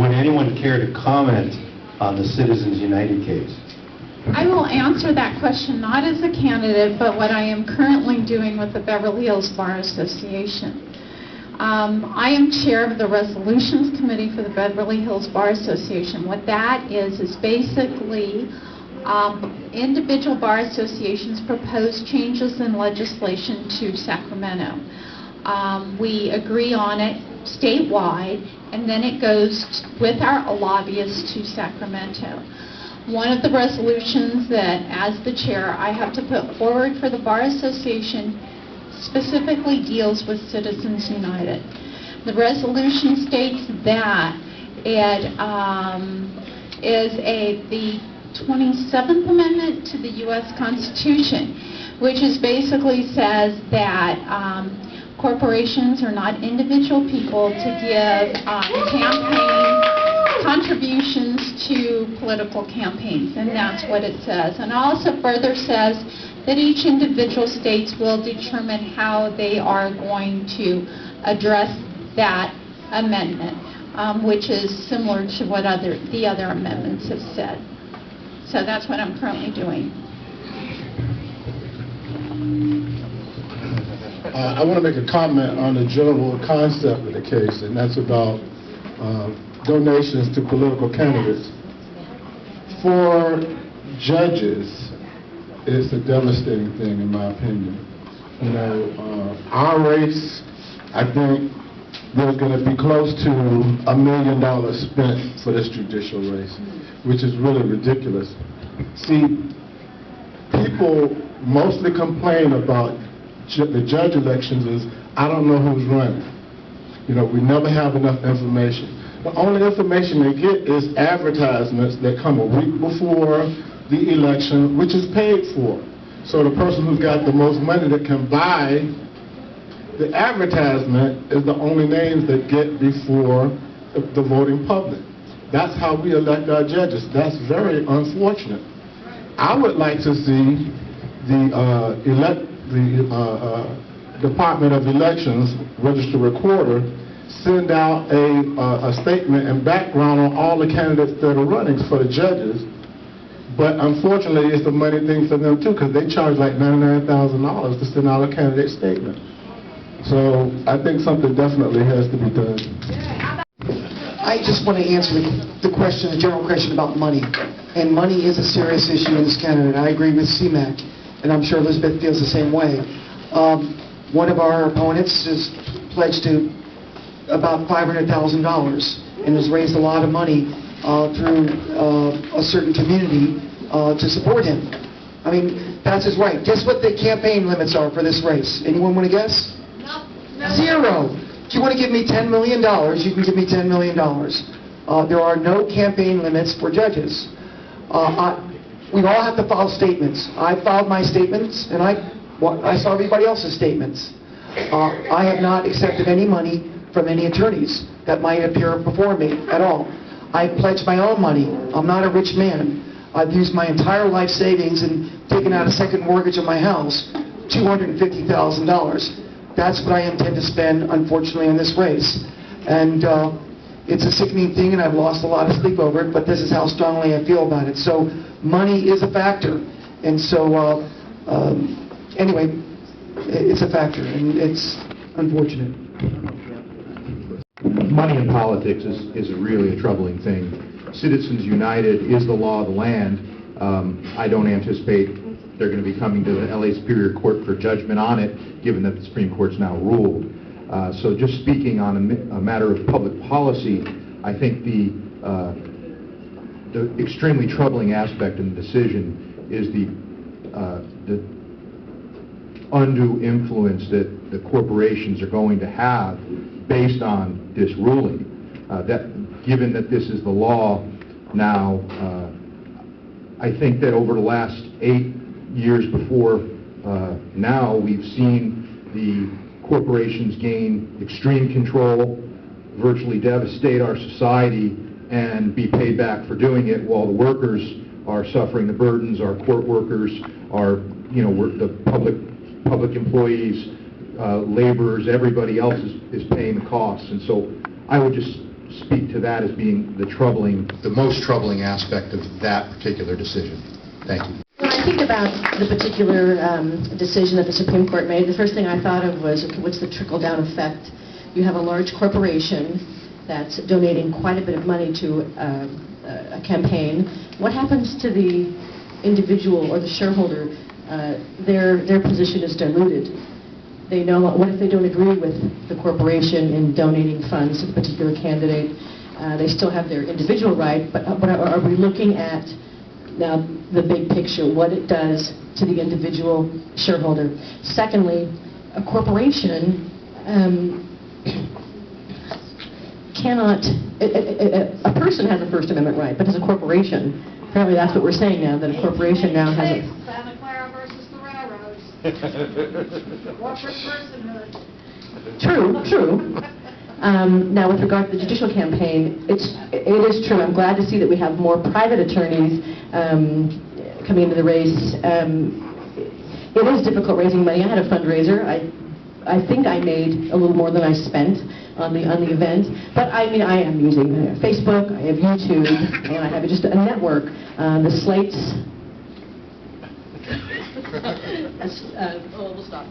Would anyone care to comment on the Citizens United case? I will answer that question not as a candidate, but what I am currently doing with the Beverly Hills Bar Association. I am chair of the Resolutions Committee for the Beverly Hills Bar Association. What that is basically individual bar associations propose changes in legislation to Sacramento. We agree on it statewide, and then it goes with our lobbyists to Sacramento. One of the resolutions that, as the chair, I have to put forward for the Bar Association specifically deals with Citizens United. The resolution states that it is the 27th Amendment to the U.S. Constitution, which basically says that corporations are not individual people to give campaign contributions to political campaigns, and that's what it says. And also further says that each individual states will determine how they are going to address that amendment, which is similar to what the other amendments have said. So that's what I'm currently doing. I want to make a comment on the general concept of the case, and that's about donations to political candidates. For judges, it's a devastating thing, in my opinion. You know, our race, I think there's going to be close to $1 million spent for this judicial race, which is really ridiculous. See, people mostly complain about the judge elections is, I don't know who's running. You know, we never have enough information. The only information they get is advertisements that come a week before the election, which is paid for. So the person who's got the most money that can buy the advertisement is the only names that get before the voting public. That's how we elect our judges. That's very unfortunate. I would like to see the Department of Elections Register Recorder send out a statement and background on all the candidates that are running for the judges. But unfortunately, it's a money thing for them too, because they charge like $99,000 to send out a candidate statement. So I think something definitely has to be done. I just want to answer the question, the general question about money. And money is a serious issue in this Canada. I agree with CMAC, and I'm sure Elizabeth feels the same way. One of our opponents has pledged to about $500,000 and has raised a lot of money through a certain community to support him. I mean, that's his right. Guess what the campaign limits are for this race? Anyone want to guess? No. Zero. If you want to give me $10 million, you can give me $10 million. There are no campaign limits for judges. We all have to file statements. I filed my statements, and I saw everybody else's statements. I have not accepted any money from any attorneys that might appear before me at all. I pledged my own money. I'm not a rich man. I've used my entire life savings and taken out a second mortgage on my house, $250,000. That's what I intend to spend, unfortunately, on this race. And it's a sickening thing, and I've lost a lot of sleep over it, but this is how strongly I feel about it. So money is a factor. And so, anyway, it's a factor, and it's unfortunate. Money in politics is really a troubling thing. Citizens United is the law of the land. I don't anticipate they're going to be coming to the LA Superior Court for judgment on it, given that the Supreme Court's now ruled. So just speaking on a matter of public policy, I think the extremely troubling aspect in the decision is the undue influence that the corporations are going to have based on this ruling. Given that this is the law now, I think that over the last 8 years before now, we've seen the corporations gain extreme control, virtually devastate our society, and be paid back for doing it, while the workers are suffering the burdens. Our court workers, our the public employees, laborers, everybody else is paying the costs. And so I would just speak to that as being the most troubling aspect of that particular decision. Thank you. When I think about the particular decision that the Supreme Court made, the first thing I thought of was, okay, what's the trickle-down effect? You have a large corporation that's donating quite a bit of money to a campaign. What happens to the individual or the shareholder? Their position is diluted. They know, what if they don't agree with the corporation in donating funds to the particular candidate? They still have their individual right, but are we looking at now the big picture, what it does to the individual shareholder? Secondly, a corporation cannot, a person has a First Amendment right, but as a corporation, apparently that's what we're saying now, that a corporation now has a... Santa Clara versus the railroads. Corporate personhood. True. Now, with regard to the judicial campaign, it is true. I'm glad to see that we have more private attorneys coming into the race. It is difficult raising money. I had a fundraiser. I think I made a little more than I spent on the event. But I mean, I am using Facebook, I have YouTube, and I have just a network. The slates. We'll stop.